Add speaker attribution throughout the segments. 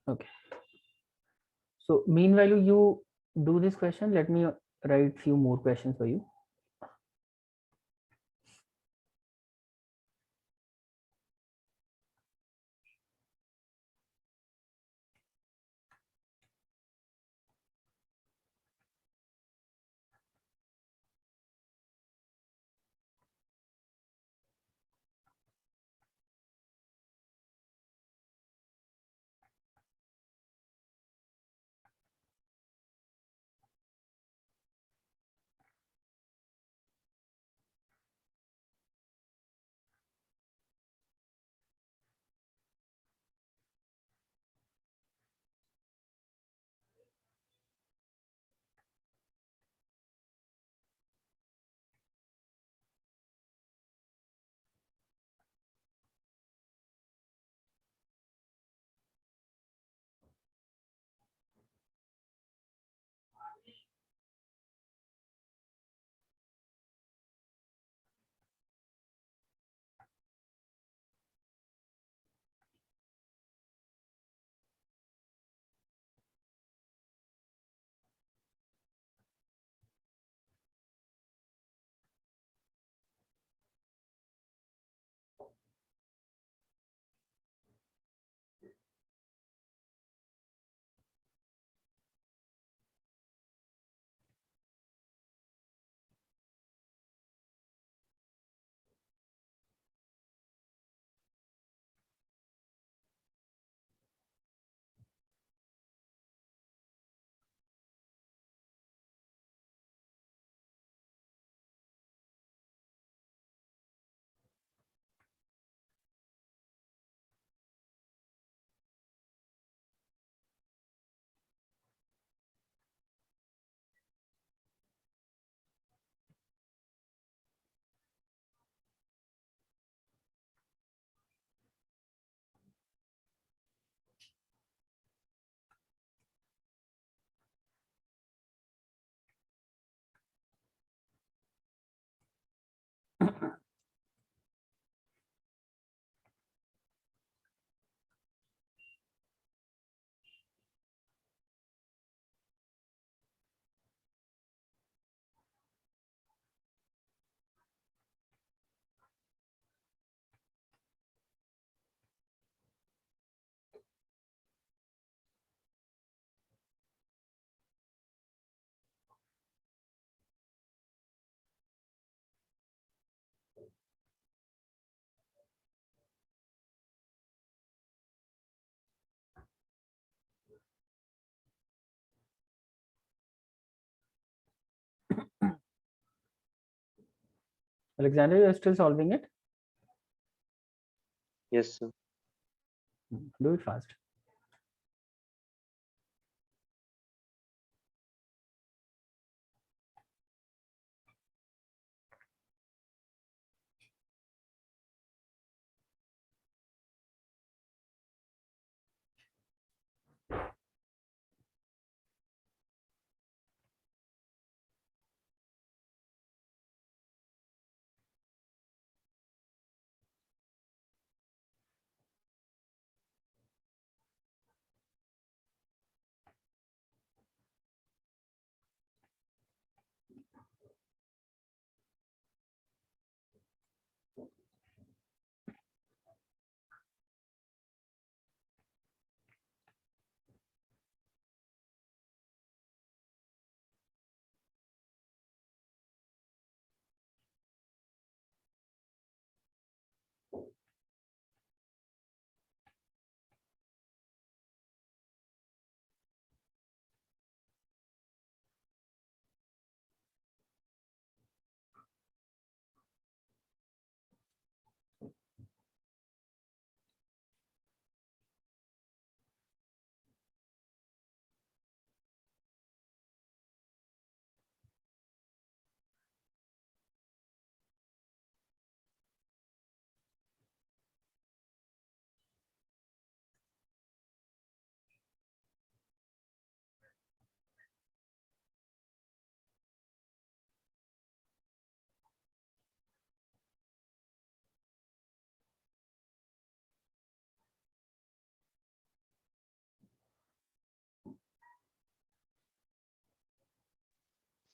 Speaker 1: Okay. So meanwhile you do this question, let me write few more questions for you. Alexander, you are still solving it?
Speaker 2: Yes, sir.
Speaker 1: Do it fast.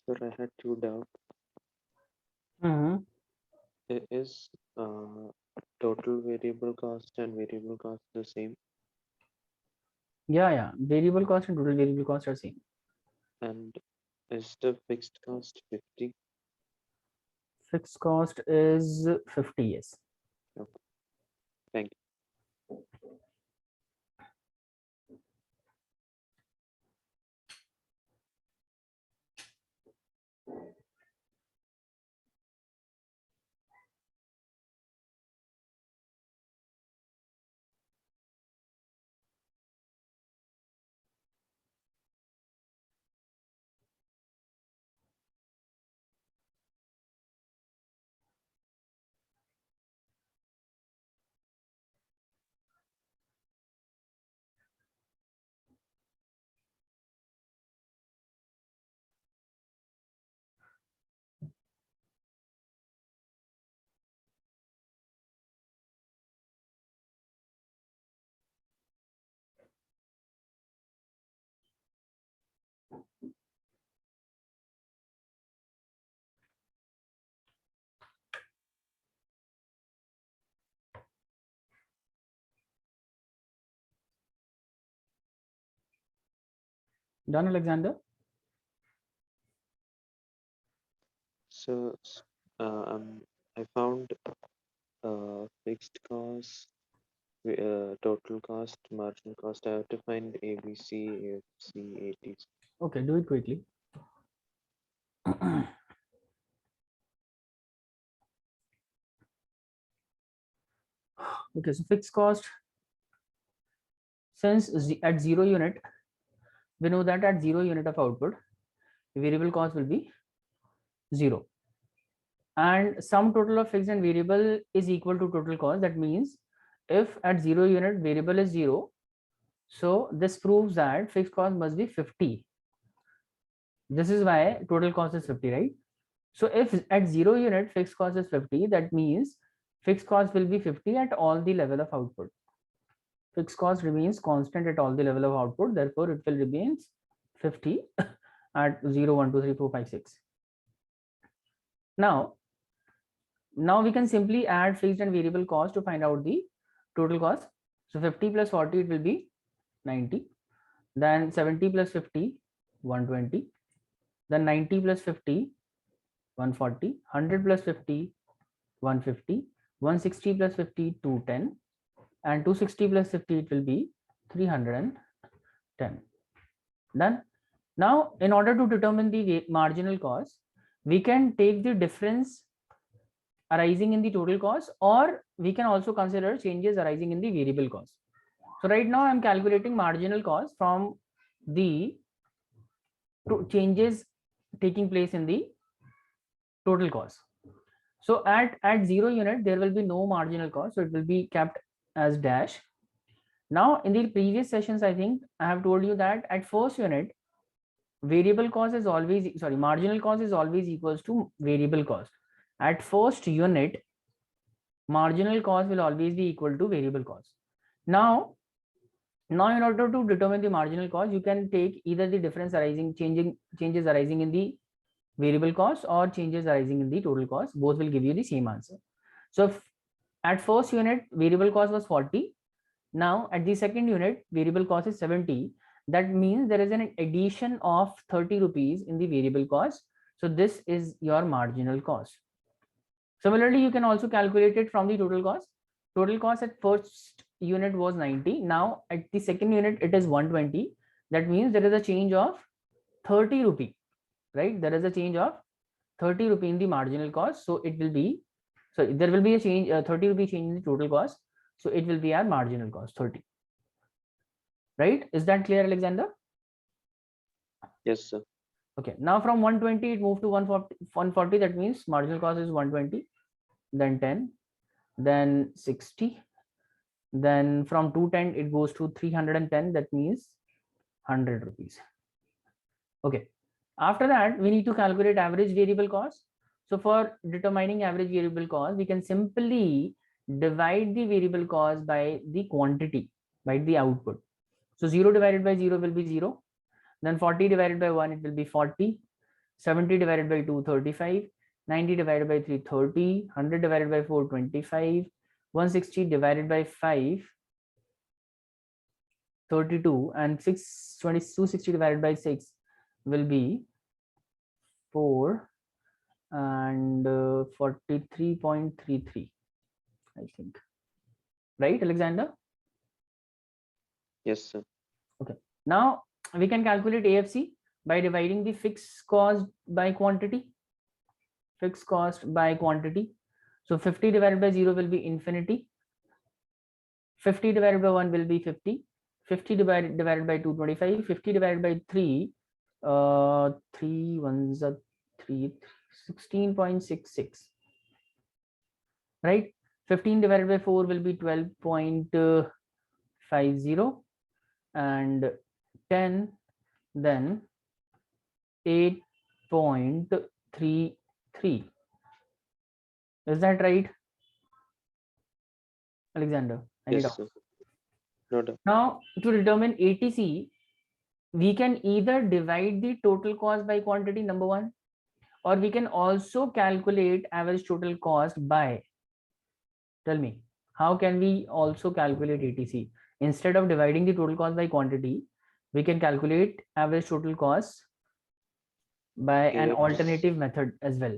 Speaker 2: Sir, I had two doubts.
Speaker 1: Mm-hmm.
Speaker 2: Is total variable cost and variable cost the same?
Speaker 1: Yeah. Variable cost and total variable cost are same.
Speaker 2: And is the fixed cost 50?
Speaker 1: Fixed cost is 50. Yes.
Speaker 2: Okay, thank
Speaker 1: Done, Alexander?
Speaker 2: So, I found fixed cost, total cost, marginal cost. I have to find ABC, AFC, ATC.
Speaker 1: Okay, do it quickly. Okay, so fixed cost, since at 0 unit, we know that at 0 unit of output, variable cost will be 0. And sum total of fixed and variable is equal to total cost. That means if at 0 unit variable is 0, so this proves that fixed cost must be 50. This is why total cost is 50, right? So if at 0 unit fixed cost is 50, that means fixed cost will be 50 at all the level of output. Fixed cost remains constant at all the level of output, therefore it will remains 50 at 0, 1, 2, 3, 4, 5, 6. Now we can simply add fixed and variable cost to find out the total cost. So 50 plus 40, it will be 90. Then 70 plus 50, 120. Then 90 plus 50, 140. 100 plus 50, 150. 160 plus 50, 210. And 260 plus 50, it will be 310. Done. Now, in order to determine the marginal cost, we can take the difference arising in the total cost, or we can also consider changes arising in the variable cost. So right now I'm calculating marginal cost from the changes taking place in the total cost. So at 0 unit there will be no marginal cost, so it will be kept as dash. Now in the previous sessions, I think I have told you that at first unit variable cost is always, sorry, marginal cost is always equals to variable cost. At first unit marginal cost will always be equal to variable cost. Now in order to determine the marginal cost, you can take either the difference arising, changes arising in the variable cost or changes arising in the total cost. Both will give you the same answer. So if at first unit variable cost was 40, now at the second unit variable cost is 70. That means there is an addition of 30 rupees in the variable cost. So this is your marginal cost. Similarly, you can also calculate it from the total cost. Total cost at first unit was 90. Now at the second unit it is 120. That means there is a change of 30 rupee, right? There is a change of 30 rupee in the marginal cost. So it will be, so there will be a change, 30 rupee change in the total cost. So it will be our marginal cost 30. Right? Is that clear, Alexander?
Speaker 2: Yes, sir.
Speaker 1: Okay. Now from 120 it moved to 140. 140. That means marginal cost is 120, then 10, then 60. Then from 210 it goes to 310. That means 100 rupees. Okay. After that, we need to calculate average variable cost. So for determining average variable cost, we can simply divide the variable cost by the quantity, by the output. So 0 divided by 0 will be 0. Then 40 divided by 1, it will be 40. 70 divided by 2, 35, 90 divided by 3, 30, 100 divided by 4, 25, 160 divided by 5, 32, and 260 divided by 6 will be 4 and 43.33, I think. Right, Alexander?
Speaker 2: Yes, sir.
Speaker 1: Okay. Now we can calculate AFC by dividing the fixed cost by quantity. Fixed cost by quantity. So 50 divided by 0 will be infinity. 50 divided by 1 will be 50. 50 divided by 2, 25. 50 divided by 3, 3 ones are 3, 16.66. Right? 15 divided by 4 will be 12.50, and 10 then 8.33. Is that right, Alexander? Any
Speaker 2: Yes,
Speaker 1: doubt?
Speaker 2: sir. No doubt.
Speaker 1: Now to determine ATC, we can either divide the total cost by quantity, number one, or we can also calculate average total cost by. Tell me, how can we also calculate ATC? Instead of dividing the total cost by quantity, we can calculate average total cost by an alternative method as well.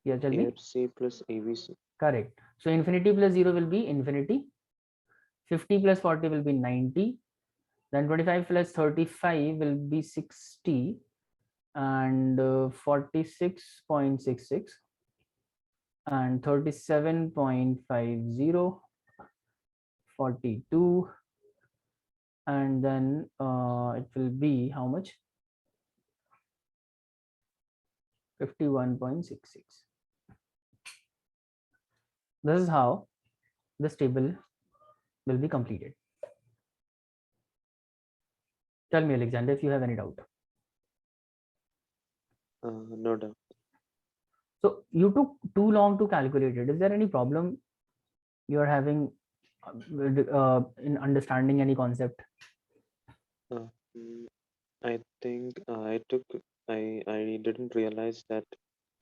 Speaker 1: Yeah, tell me.
Speaker 2: AFC plus AVC.
Speaker 1: Correct. So infinity plus 0 will be infinity. 50 plus 40 will be 90. Then 25 plus 35 will be 60, and 46.66, and 37.50, 42, and then it will be how much? 51.66. This is how this table will be completed. Tell me, Alexander, if you have any doubt.
Speaker 2: No doubt.
Speaker 1: So you took too long to calculate it. Is there any problem you are having in understanding any concept?
Speaker 2: I think I didn't realize that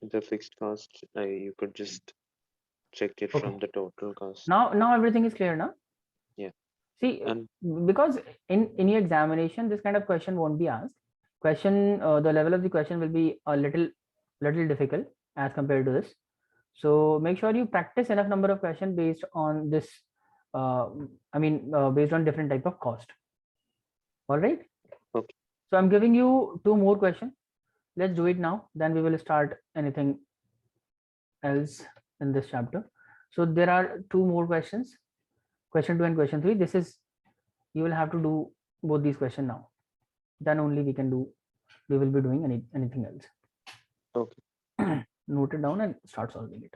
Speaker 2: the fixed cost you could just check it
Speaker 1: Okay.
Speaker 2: from the total cost.
Speaker 1: Now everything is clear now.
Speaker 2: Yeah.
Speaker 1: See,
Speaker 2: And
Speaker 1: because in your examination, this kind of question won't be asked. Question, the level of the question will be a little difficult as compared to this. So make sure you practice enough number of questions based on this. Based on different type of cost. All right.
Speaker 2: okay.
Speaker 1: So I'm giving you 2 more questions. Let's do it now. Then we will start anything else in this chapter. So there are 2 more questions. Question 2 and question 3. This is, you will have to do both these questions now. Then only we will be doing anything else.
Speaker 2: Okay.
Speaker 1: Note it down and start solving it.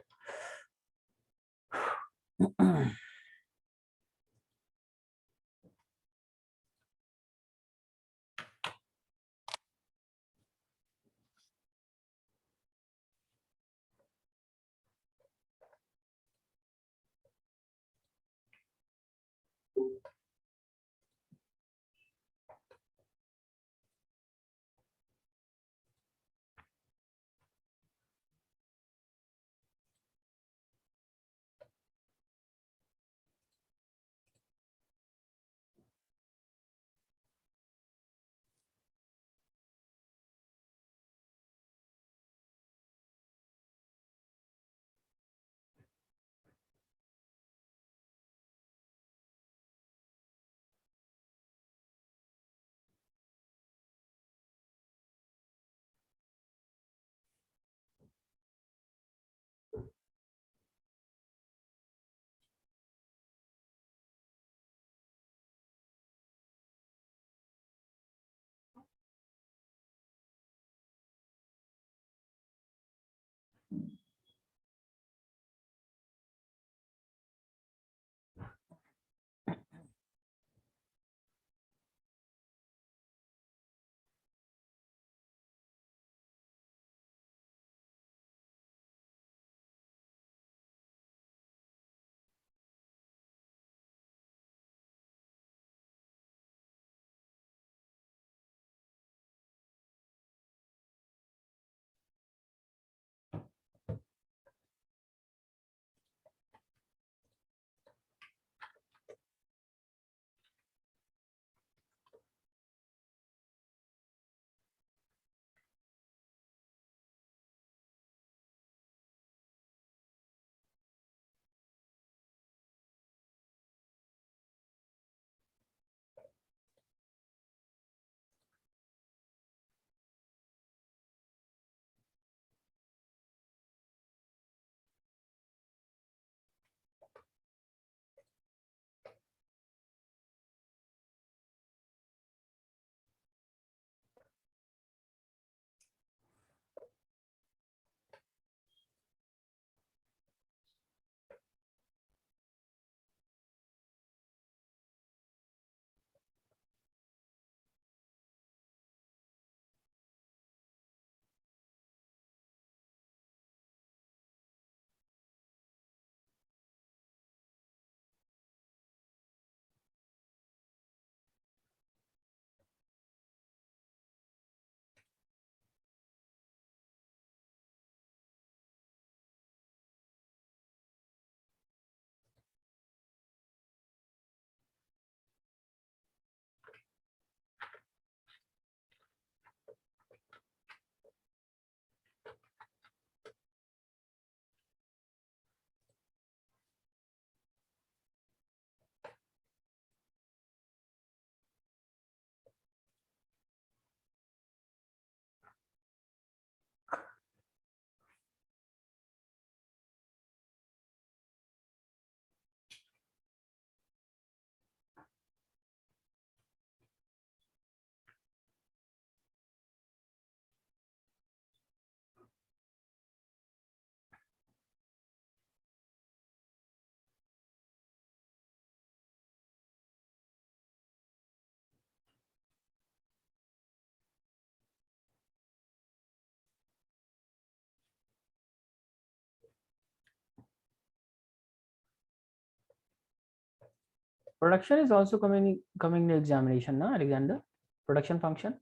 Speaker 1: Production is also coming to examination, na, Alexander? Production function.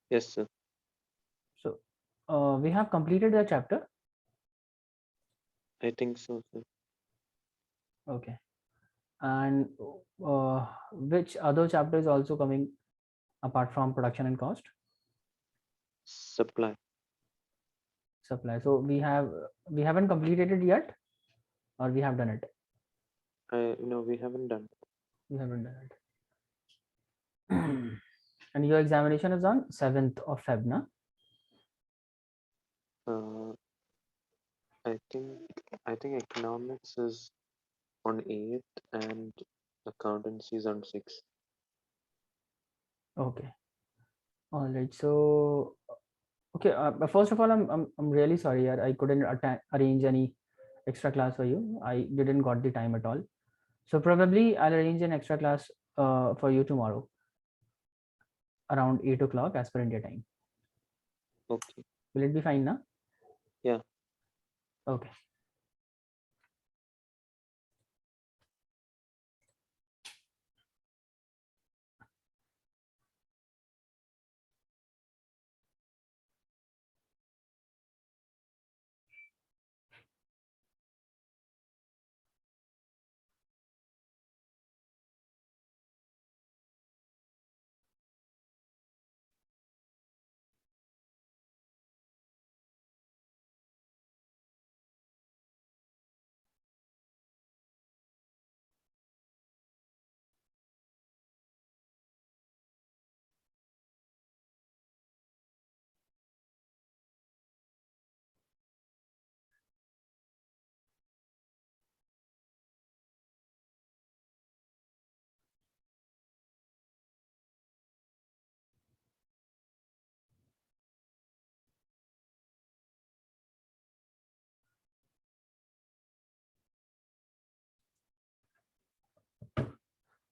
Speaker 2: Yes, sir.
Speaker 1: So we have completed the chapter.
Speaker 2: I think so, sir.
Speaker 1: Okay. And which other chapter is also coming apart from production and cost?
Speaker 2: Supply.
Speaker 1: Supply. So we haven't completed it yet, or we have done it?
Speaker 2: No, we haven't done.
Speaker 1: We haven't done it. And your examination is on 7th of Feb, na?
Speaker 2: I think economics is on 8th and accountancy is on 6th.
Speaker 1: Okay. All right. So okay. But first of all, I'm really sorry, yaar. I couldn't arrange any extra class for you. I didn't got the time at all. So probably I'll arrange an extra class for you tomorrow around 8 o'clock as per India time.
Speaker 2: Okay.
Speaker 1: Will it be fine, na?
Speaker 2: Yeah.
Speaker 1: Okay.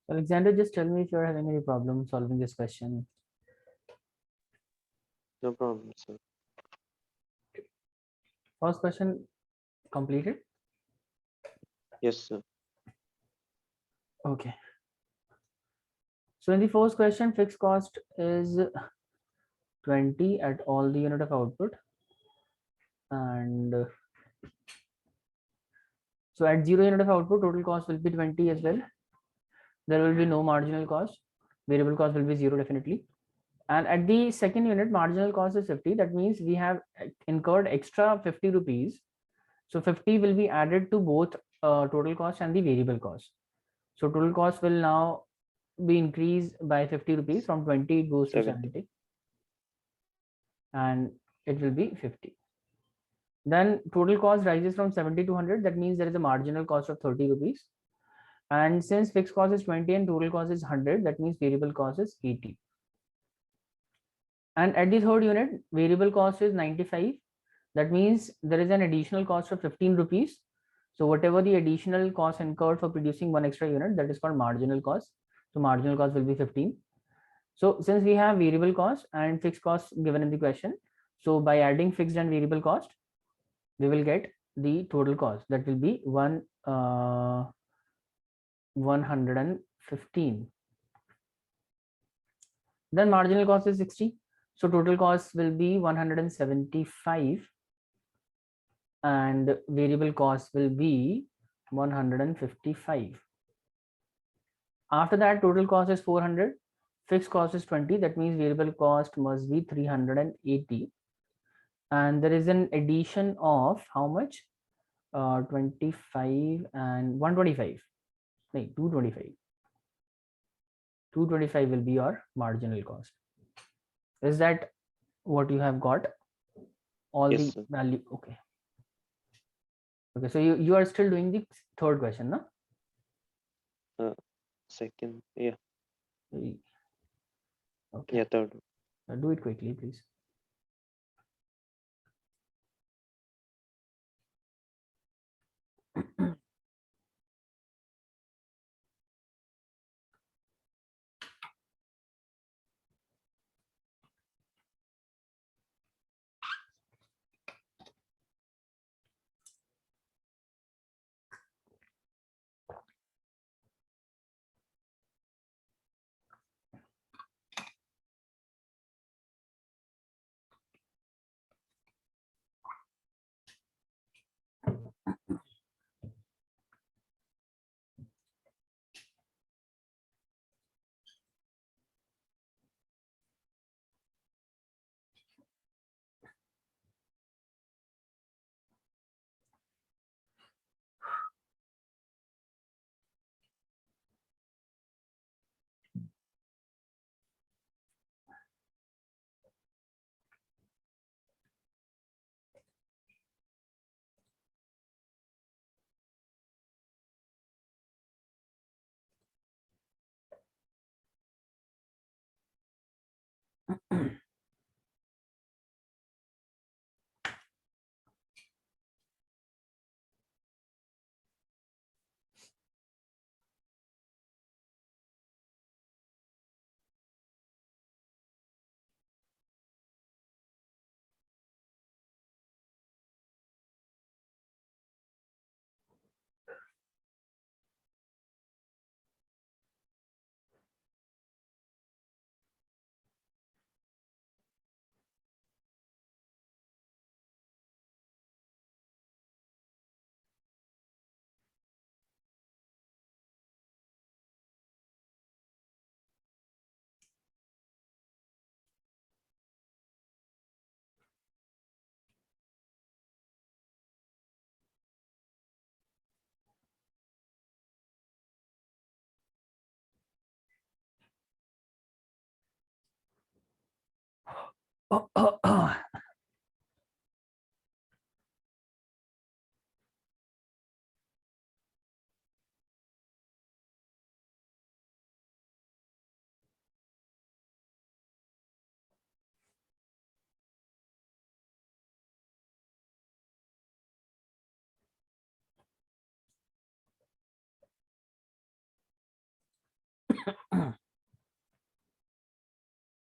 Speaker 1: Alexander, just tell me if you're having any problem solving this question.
Speaker 2: No problem, sir.
Speaker 1: First question completed.
Speaker 2: Yes, sir.
Speaker 1: Okay. So in the first question, fixed cost is 20 at all the unit of output, and so at 0 unit of output, total cost will be 20 as well. There will be no marginal cost. Variable cost will be 0 definitely. And at the second unit, marginal cost is 50. That means we have incurred extra 50 rupees. So 50 will be added to both total cost and the variable cost. So total cost will now be increased by 50 rupees. From 20 it goes to 70, and it will be 50. Then total cost rises from 70 to 100. That means there is a marginal cost of 30 rupees. And since fixed cost is 20 and total cost is 100, that means variable cost is 80. And at the third unit, variable cost is 95. That means there is an additional cost of 15 rupees. So whatever the additional cost incurred for producing one extra unit, that is called marginal cost. So marginal cost will be 15. So since we have variable cost and fixed cost given in the question, so by adding fixed and variable cost, we will get the total cost. That will be 115. Then marginal cost is 60. So total cost will be 175 and variable cost will be 155. After that, total cost is 400, fixed cost is 20. That means variable cost must be 380. And there is an addition of how much? 25 and 125. No, 225. 225 will be your marginal cost. Is that what you have got? All
Speaker 2: Yes,
Speaker 1: the
Speaker 2: sir.
Speaker 1: value. Okay. Okay. So you are still doing the third question, no?
Speaker 2: Second. Yeah.
Speaker 1: Okay.
Speaker 2: Yeah, third.
Speaker 1: Do it quickly, please.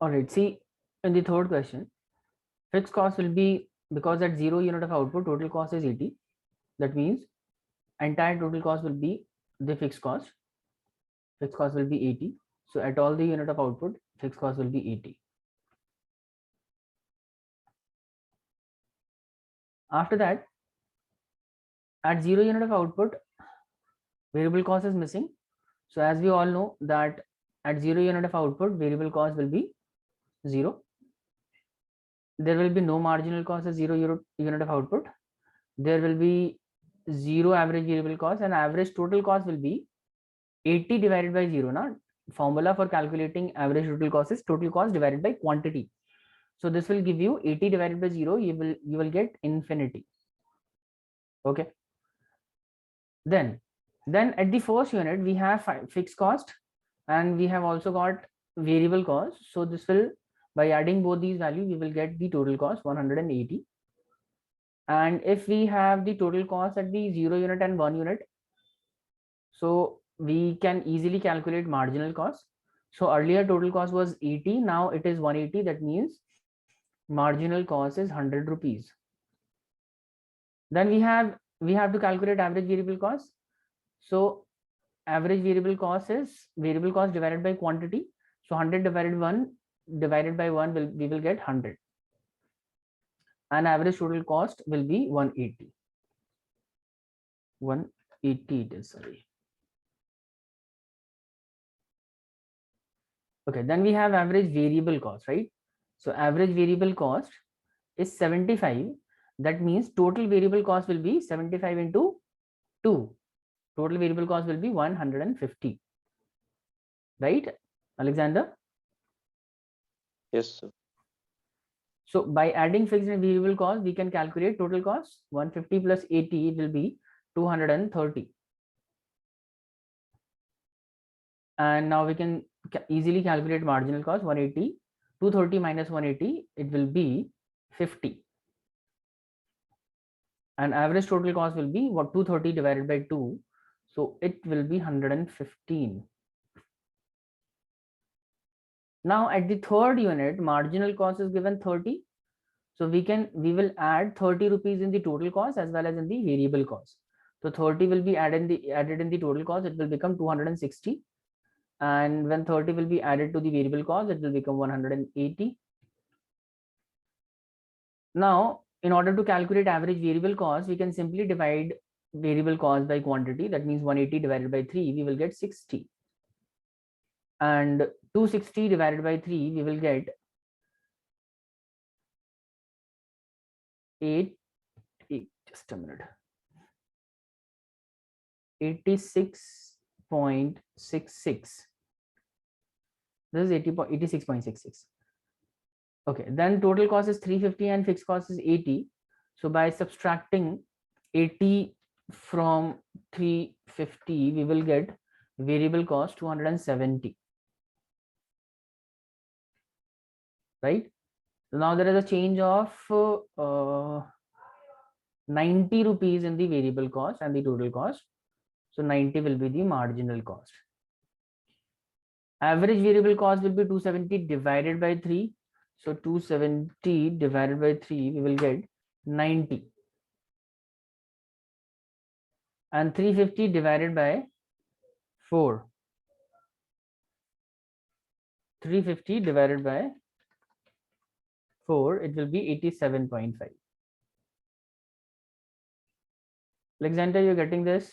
Speaker 1: All right, see, in the third question, fixed cost will be, because at 0 unit of output, total cost is 80. That means entire total cost will be the fixed cost. Fixed cost will be 80. So at all the unit of output, fixed cost will be 80. After that, at 0 unit of output, variable cost is missing. So as we all know that at 0 unit of output, variable cost will be 0. There will be no marginal cost at 0 unit of output. There will be 0 average variable cost, and average total cost will be 80 divided by 0. Now, formula for calculating average total cost is total cost divided by quantity. So this will give you 80 divided by 0. You will get infinity. Okay. Then at the first unit we have fixed cost, and we have also got variable cost. So this will, by adding both these values, we will get the total cost 180. And if we have the total cost at the 0 unit and 1 unit, so we can easily calculate marginal cost. So earlier total cost was 80, now it is 180. That means marginal cost is 100 rupees. Then we have to calculate average variable cost. So average variable cost is variable cost divided by quantity. So 100 divided by 1 we will get 100, and average total cost will be 180. 180 it is, sorry. Okay, then we have average variable cost, right? So average variable cost is 75. That means total variable cost will be 75 into 2. Total variable cost will be 150. Right, Alexander?
Speaker 2: Yes, sir.
Speaker 1: So by adding fixed and variable cost, we can calculate total cost. 150 plus 80 will be 230. And now we can easily calculate marginal cost. 180, 230 minus 180, it will be 50. And average total cost will be what, 230 divided by 2. So it will be 115. Now at the third unit, marginal cost is given 30. So we will add 30 rupees in the total cost as well as in the variable cost. So 30 will be added in the total cost, it will become 260. And when 30 will be added to the variable cost, it will become 180. Now, in order to calculate average variable cost, we can simply divide variable cost by quantity. That means 180 divided by 3, we will get 60. And 260 divided by 3, we will get 8, just a minute, 86.66. This is 86.66. Okay, then total cost is 350 and fixed cost is 80. So by subtracting 80 from 350, we will get variable cost 270. right? So now there is a change of 90 rupees in the variable cost and the total cost. So 90 will be the marginal cost. Average variable cost will be 270 divided by 3. So 270 divided by 3, we will get 90. And 350 divided by 4. 350 divided by 4, it will be 87.5. Alexander, you're getting this?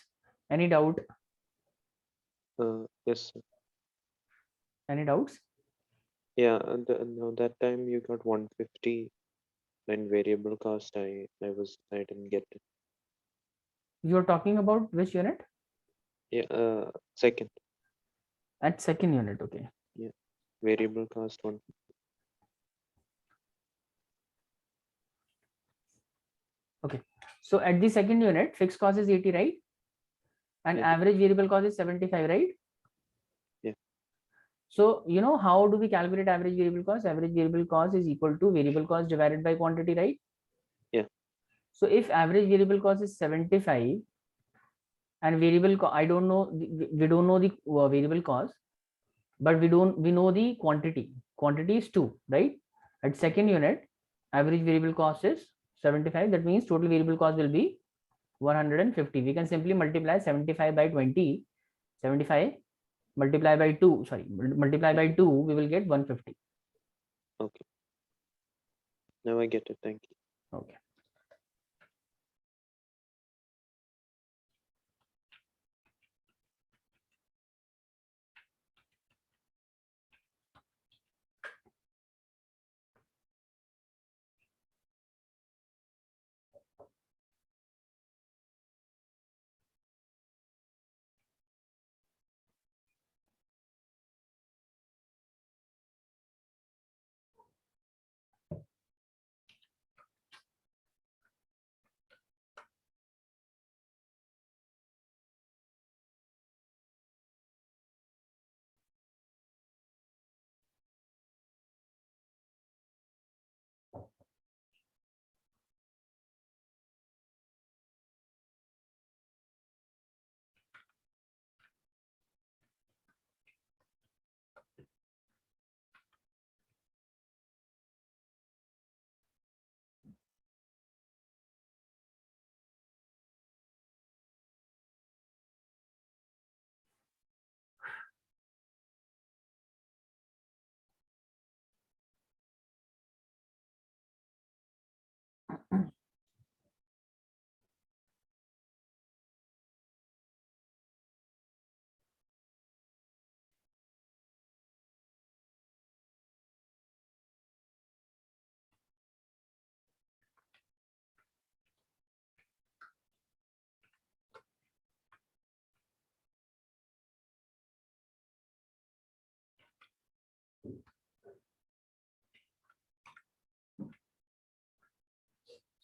Speaker 1: Any doubt?
Speaker 2: Yes, sir.
Speaker 1: Any doubts?
Speaker 2: Yeah, and now that time you got 150 and variable cost. I didn't get it.
Speaker 1: You're talking about which unit?
Speaker 2: Yeah, second.
Speaker 1: At second unit, okay.
Speaker 2: Yeah, variable cost one.
Speaker 1: Okay. So at the second unit, fixed cost is 80, right? And
Speaker 2: Yeah,
Speaker 1: average variable cost is 75, right?
Speaker 2: yeah.
Speaker 1: So, you know, how do we calculate average variable cost? Average variable cost is equal to variable cost divided by quantity, right?
Speaker 2: Yeah.
Speaker 1: So if average variable cost is 75 and I don't know, we don't know the variable cost, but we know the quantity. Quantity is 2, right? At second unit, average variable cost is 75. That means total variable cost will be 150. We can simply multiply 75 by 20. 75 multiply by 2, sorry, multiply by 2, we will get 150.
Speaker 2: Okay. Now I get it. Thank you.
Speaker 1: Okay.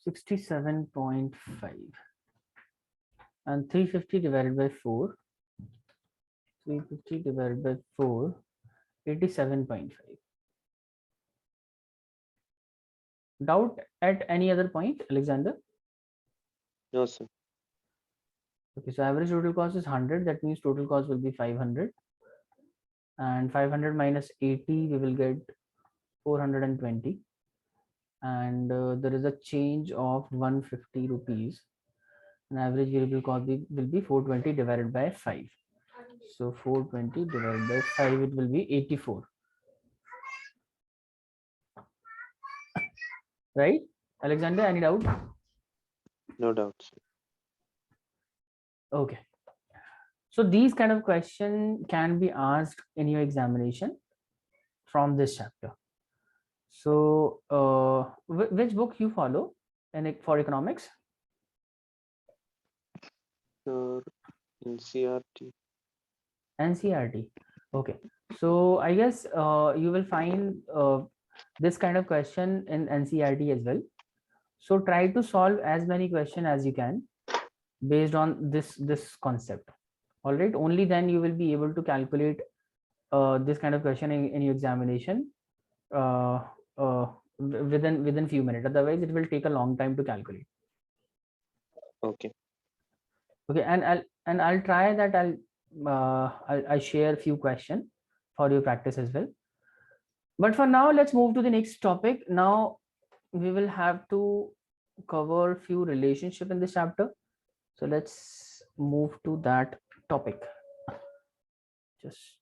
Speaker 1: $67.5 and 350 divided by 4, 350 divided by 4, 87.5. Doubt at any other point, Alexander?
Speaker 2: No, sir.
Speaker 1: Okay, so average total cost is 100. That means total cost will be 500. And 500 minus 80, we will get 420. And there is a change of 150 rupees. And average variable cost will be 420 divided by 5. So 420 divided by 5, it will be 84. Right? Alexander, any doubt?
Speaker 2: No doubts.
Speaker 1: Okay. So these kind of question can be asked in your examination from this chapter. So which book you follow for economics?
Speaker 2: Sir, in CRT.
Speaker 1: NCRT. Okay. So I guess you will find this kind of question in NCRT as well. So try to solve as many questions as you can based on this concept. All right. Only then you will be able to calculate this kind of question in your examination within few minutes. Otherwise, it will take a long time to calculate.
Speaker 2: Okay.
Speaker 1: Okay, and I'll try that. I'll share a few questions for your practice as well. But for now, let's move to the next topic. Now we will have to cover few relationship in this chapter. So let's move to that topic. Just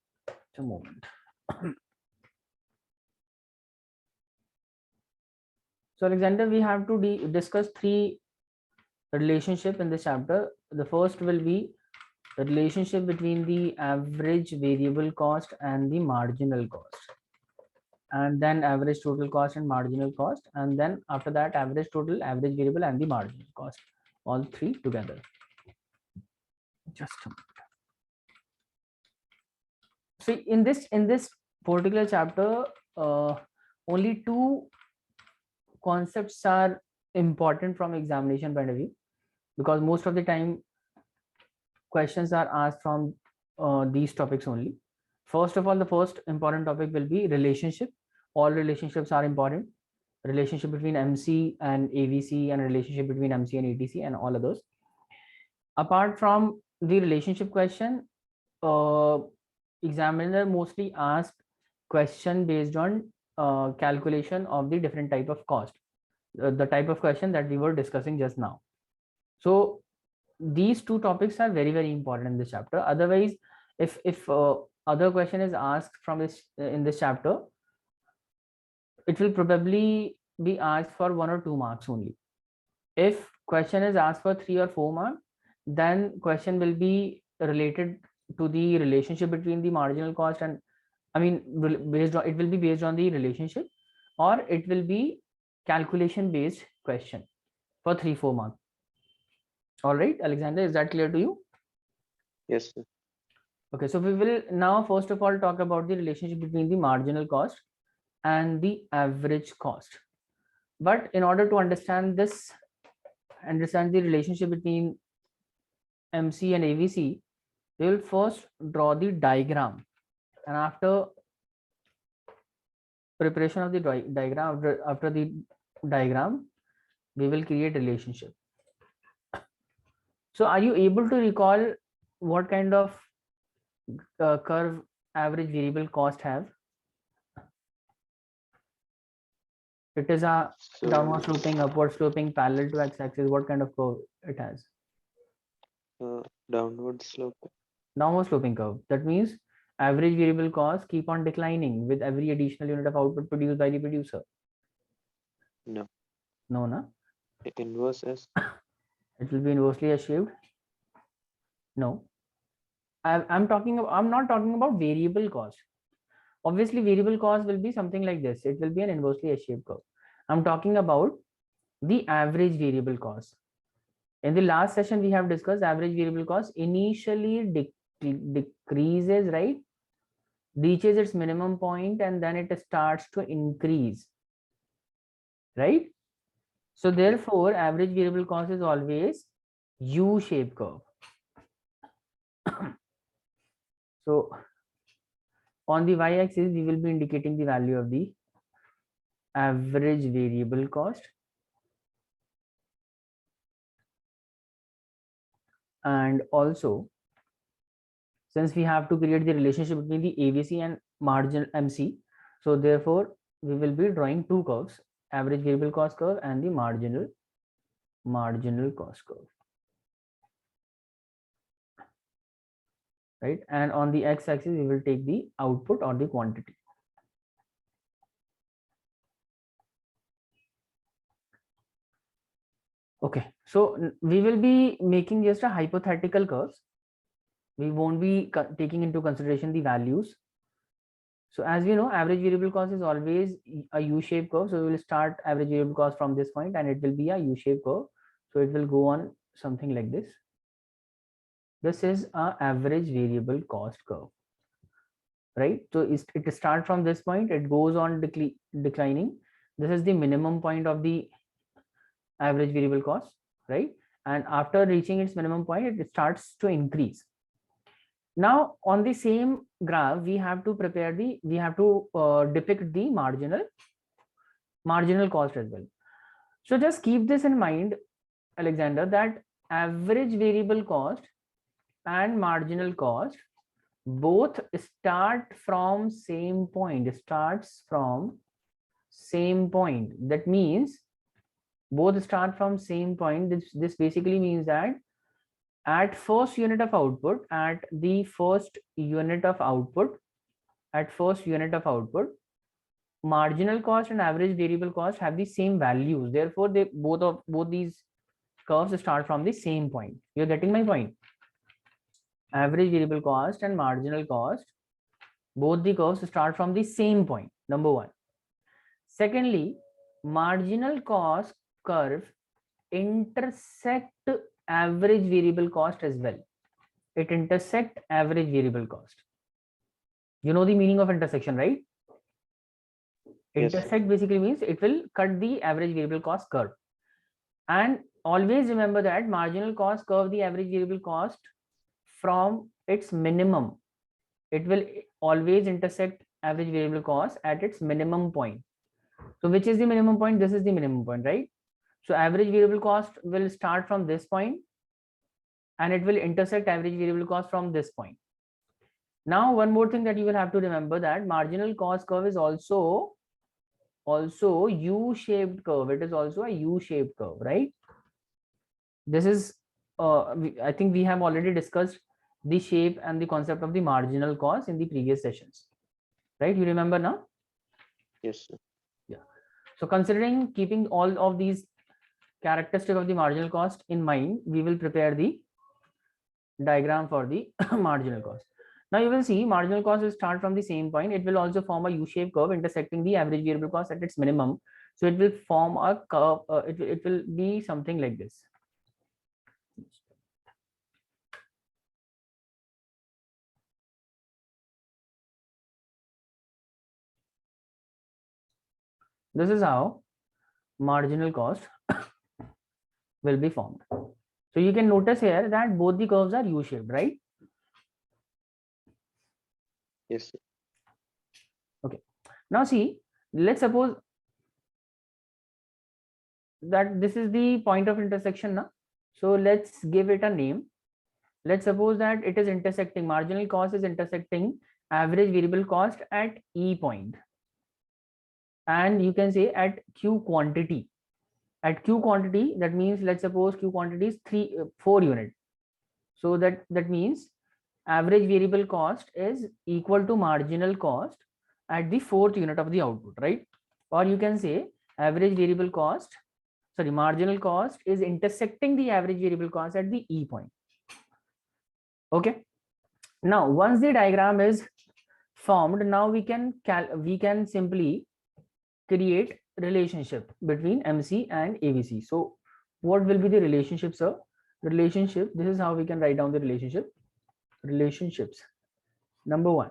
Speaker 1: a moment. So Alexander, we have to discuss three relationship in this chapter. The first will be the relationship between the average variable cost and the marginal cost, and then average total cost and marginal cost, and then after that average total, average variable, and the marginal cost, all three together. Just a moment. So in this particular chapter, only two concepts are important from examination point of view, because most of the time questions are asked from these topics only. First of all, the first important topic will be relationship. All relationships are important. Relationship between MC and AVC, and relationship between MC and ATC, and all of those. Apart from the relationship question, examiner mostly asked question based on calculation of the different type of cost, the type of question that we were discussing just now. So these two topics are very, very important in this chapter. Otherwise, if other question is asked from this in this chapter, it will probably be asked for 1 or 2 marks only. If question is asked for 3 or 4 marks, then question will be related to the relationship between the marginal cost and, I mean, based on, it will be based on the relationship, or it will be calculation based question for 3-4 marks. All right, Alexander, is that clear to you?
Speaker 2: Yes, sir.
Speaker 1: Okay, so we will now first of all talk about the relationship between the marginal cost and the average cost. But in order to understand this, understand the relationship between MC and AVC, we will first draw the diagram, and after preparation of the diagram, after the diagram, we will create relationship. So are you able to recall what kind of curve average variable cost have? It is a downward sloping, upward sloping, parallel to x-axis. What kind of curve it has?
Speaker 2: Downward slope.
Speaker 1: Downward sloping curve. That means average variable costs keep on declining with every additional unit of output produced by the producer.
Speaker 2: No.
Speaker 1: No, na?
Speaker 2: Inverse S.
Speaker 1: It will be inversely achieved. No. I'm not talking about variable cost. Obviously, variable cost will be something like this. It will be an inversely achieved curve. I'm talking about the average variable cost. In the last session, we have discussed average variable cost initially decreases, right? Reaches its minimum point and then it starts to increase, right? So therefore, average variable cost is always U-shaped curve. So on the y-axis, we will be indicating the value of the average variable cost, and also since we have to create the relationship between the AVC and marginal MC, so therefore we will be drawing two curves, average variable cost curve and the marginal cost curve, right? And on the x-axis, we will take the output or the quantity. Okay, so we will be making just a hypothetical curves. We won't be taking into consideration the values. So as we know, average variable cost is always a U-shaped curve. So we will start average variable cost from this point and it will be a U-shaped curve. So it will go on something like this. This is a average variable cost curve, right? So it starts from this point, it goes on declining. This is the minimum point of the average variable cost, right? And after reaching its minimum point, it starts to increase. Now on the same graph, we have to depict the marginal marginal cost as well. So just keep this in mind, Alexander, that average variable cost and marginal cost both start from same point, starts from same point. That means both start from same point. This basically means that at first unit of output, at first unit of output, marginal cost and average variable cost have the same values. Therefore, they both these curves start from the same point. You're getting my point? Average variable cost and marginal cost, both the curves start from the same point. Number one. Secondly, marginal cost curve intersect average variable cost as well. It intersect average variable cost. You know the meaning of intersection, right?
Speaker 2: Yes.
Speaker 1: Intersect basically means it will cut the average variable cost curve. And always remember that marginal cost curve the average variable cost from its minimum. It will always intersect average variable cost at its minimum point. So which is the minimum point? This is the minimum point, right? So average variable cost will start from this point and it will intersect average variable cost from this point. Now, one more thing that you will have to remember, that marginal cost curve is also U-shaped curve. It is also a U-shaped curve, right? This is, I think we have already discussed the shape and the concept of the marginal cost in the previous sessions, right? You remember now?
Speaker 2: Yes, sir.
Speaker 1: Yeah. So considering keeping all of these characteristics of the marginal cost in mind, we will prepare the diagram for the marginal cost. Now you will see marginal cost will start from the same point. It will also form a U-shaped curve intersecting the average variable cost at its minimum. So it will form a curve. It will be something like this. This is how marginal cost will be formed. So you can notice here that both the curves are U-shaped, right?
Speaker 2: Yes, sir.
Speaker 1: Okay. Now see, let's suppose that this is the point of intersection now. So let's give it a name. Let's suppose that it is intersecting, marginal cost is intersecting average variable cost at E point. And you can say at Q quantity. At Q quantity, that means let's suppose Q quantity is 4 unit. So that means average variable cost is equal to marginal cost at the 4th unit of the output, right? Or you can say average variable cost, sorry, marginal cost is intersecting the average variable cost at the E point. Okay. Now, once the diagram is formed, now we can simply create relationship between MC and AVC. So what will be the relationship, sir? Relationship, this is how we can write down the relationship. Relationships. Number one.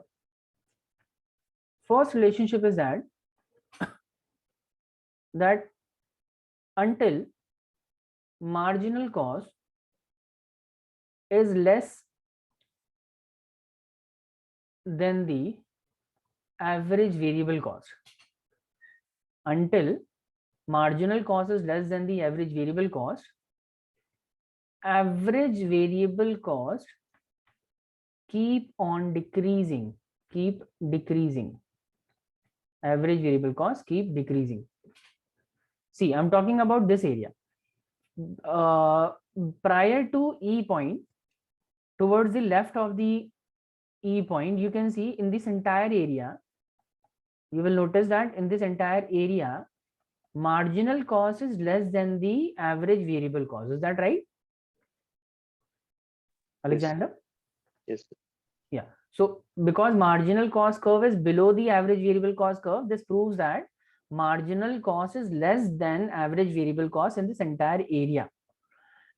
Speaker 1: First relationship is that until marginal cost is less than the average variable cost. Until marginal cost is less than the average variable cost, average variable cost keep on decreasing, keep decreasing. Average variable cost keep decreasing. See, I'm talking about this area. Prior to E point, towards the left of the E point, you can see in this entire area, you will notice that in this entire area, marginal cost is less than the average variable cost. Is that right, Alexander?
Speaker 2: Yes, sir.
Speaker 1: Yeah. So because marginal cost curve is below the average variable cost curve, this proves that marginal cost is less than average variable cost in this entire area.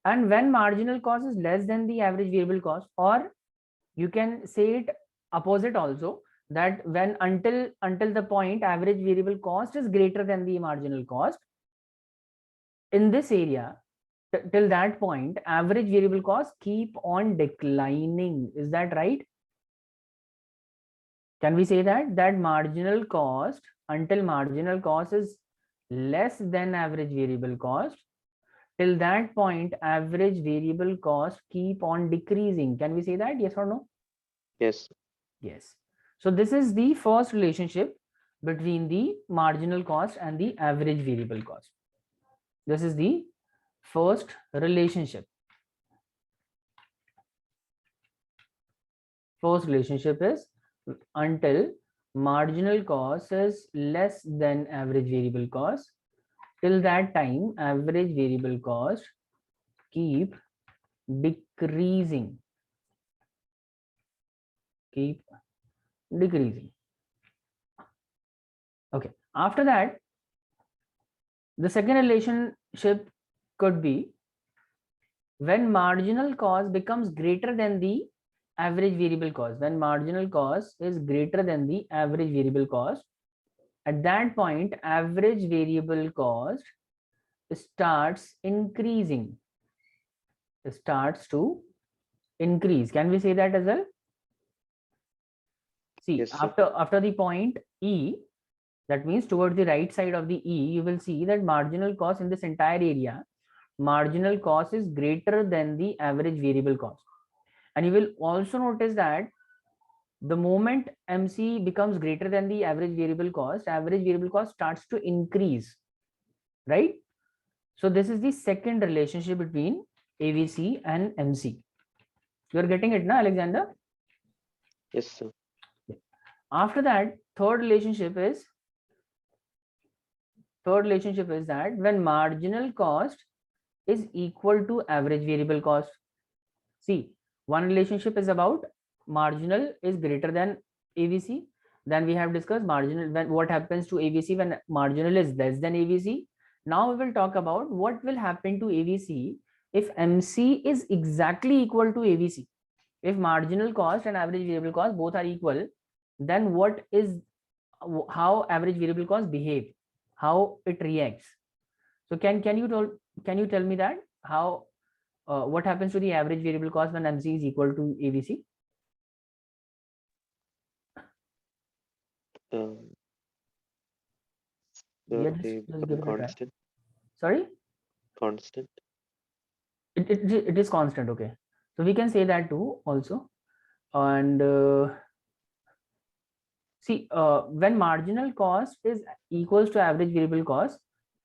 Speaker 1: And when marginal cost is less than the average variable cost, or you can say it opposite also, that when until the point average variable cost is greater than the marginal cost, in this area, till that point, average variable cost keep on declining. Is that right? Can we say that marginal cost, until marginal cost is less than average variable cost. Till that point, average variable cost keep on decreasing. Can we say that? Yes or no?
Speaker 2: Yes.
Speaker 1: Yes. So this is the first relationship between the marginal cost and the average variable cost. This is the first relationship. First relationship is until marginal cost is less than average variable cost. Till that time, average variable cost keep decreasing. Keep decreasing. Okay. After that, the second relationship could be when marginal cost becomes greater than the average variable cost. When marginal cost is greater than the average variable cost, at that point, average variable cost starts increasing. Starts to increase. Can we say that as well? See,
Speaker 2: Yes, sir.
Speaker 1: after the point E, that means towards the right side of the E, you will see that marginal cost in this entire area, marginal cost is greater than the average variable cost. And you will also notice that the moment MC becomes greater than the average variable cost starts to increase, right? So this is the second relationship between AVC and MC. You are getting it now, Alexander?
Speaker 2: Yes, sir.
Speaker 1: After that, third relationship is that when marginal cost is equal to average variable cost. See, one relationship is about marginal is greater than AVC. Then we have discussed marginal, when what happens to AVC when marginal is less than AVC. Now we will talk about what will happen to AVC if MC is exactly equal to AVC. If marginal cost and average variable cost both are equal, then what is how average variable cost behave, how it reacts. So can you tell me that how what happens to the average variable cost when MC is equal to AVC?
Speaker 2: Um,
Speaker 1: Yeah,
Speaker 2: so they
Speaker 1: just
Speaker 2: become
Speaker 1: give it a try.
Speaker 2: constant.
Speaker 1: Sorry,
Speaker 2: Constant.
Speaker 1: it is constant. Okay, so we can say that too also. And see, when marginal cost is equals to average variable cost,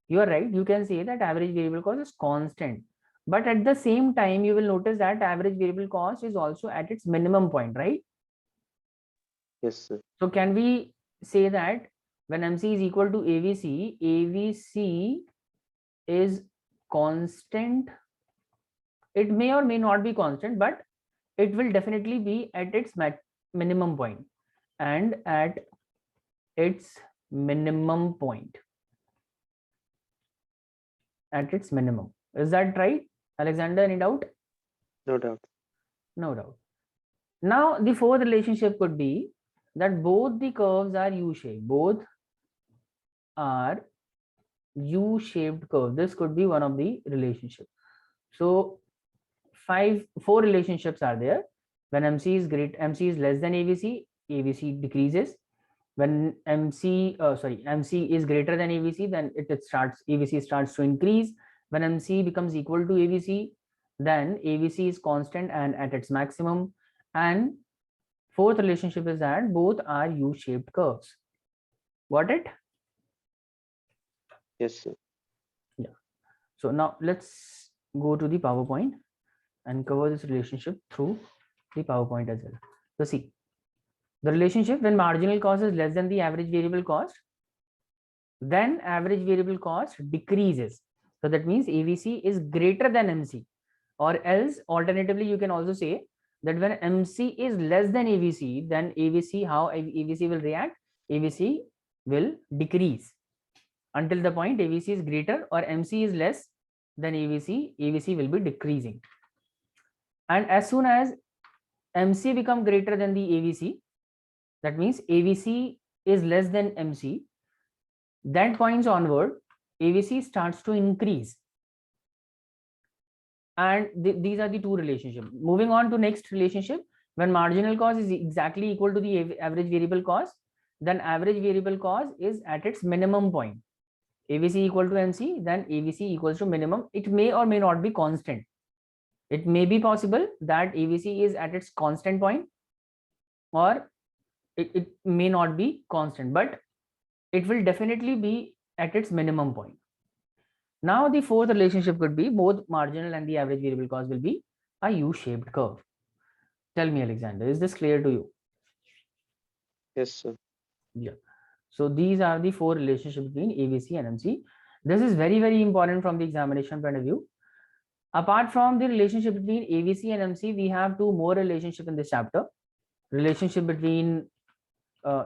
Speaker 1: you are right. You can say that average variable cost is constant. But at the same time, you will notice that average variable cost is also at its minimum point, right?
Speaker 2: Yes, sir.
Speaker 1: So can we say that when MC is equal to AVC, AVC is constant? It may or may not be constant, but it will definitely be at its minimum point. And at its minimum point. At its minimum. Is that right, Alexander? Any doubt?
Speaker 2: No doubt.
Speaker 1: No doubt. Now, the fourth relationship could be that both the curves are U-shaped. Both are U-shaped curve. This could be one of the relationships. So, four relationships are there. When MC is less than AVC, AVC decreases. When MC is greater than AVC, then AVC starts to increase. When MC becomes equal to AVC, then AVC is constant and at its maximum. And fourth relationship is that both are U-shaped curves. Got it?
Speaker 2: Yes, sir.
Speaker 1: Yeah. So now let's go to the PowerPoint and cover this relationship through the PowerPoint as well. So see, the relationship when marginal cost is less than the average variable cost, then average variable cost decreases. So that means AVC is greater than MC, or else alternatively you can also say that when MC is less than AVC, then how AVC will react? AVC will decrease until the point AVC is greater or MC is less than AVC will be decreasing. And as soon as MC become greater than the AVC, that means AVC is less than MC, that points onward, AVC starts to increase. And these are the two relationships. Moving on to next relationship, when marginal cost is exactly equal to the average variable cost, then average variable cost is at its minimum point. AVC equal to MC, then AVC equals to minimum. It may or may not be constant. It may be possible that AVC is at its constant point, or it may not be constant, but it will definitely be at its minimum point. Now the fourth relationship could be both marginal and the average variable cost will be a U-shaped curve. Tell me, Alexander, is this clear to you?
Speaker 2: Yes, sir.
Speaker 1: Yeah. So these are the four relationships between AVC and MC. This is very, very important from the examination point of view. Apart from the relationship between AVC and MC, we have two more relationships in this chapter. Relationship between,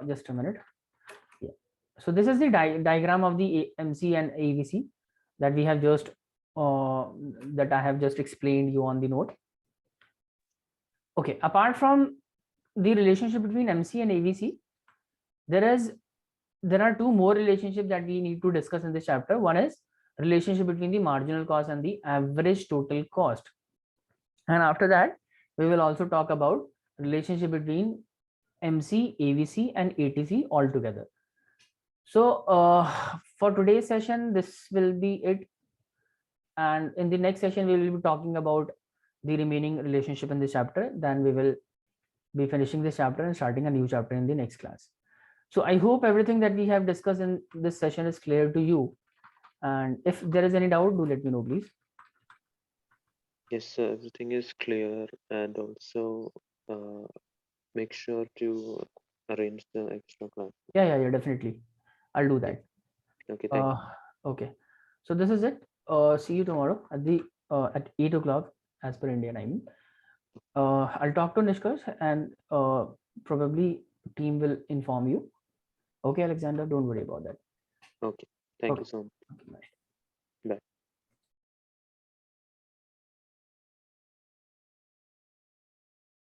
Speaker 1: just a minute. Yeah. So this is the diagram of the MC and AVC that we have just, that I have just explained you on the note. Okay, apart from the relationship between MC and AVC, there are two more relationships that we need to discuss in this chapter. One is relationship between the marginal cost and the average total cost, and after that we will also talk about relationship between MC, AVC and ATC all together. So for today's session this will be it, and in the next session we will be talking about the remaining relationship in this chapter. Then we will be finishing this chapter and starting a new chapter in the next class. So I hope everything that we have discussed in this session is clear to you. And if there is any doubt, do let me know, please.
Speaker 2: Yes, sir. Everything is clear, and also make sure to arrange the extra class.
Speaker 1: Yeah, definitely. I'll do that.
Speaker 2: Okay, thank you.
Speaker 1: Okay. So this is it. See you tomorrow at the at 8 o'clock as per Indian time. I'll talk to Nishkash and probably team will inform you. Okay, Alexander, don't worry about that.
Speaker 2: Okay, thank you so much.
Speaker 1: Okay, bye.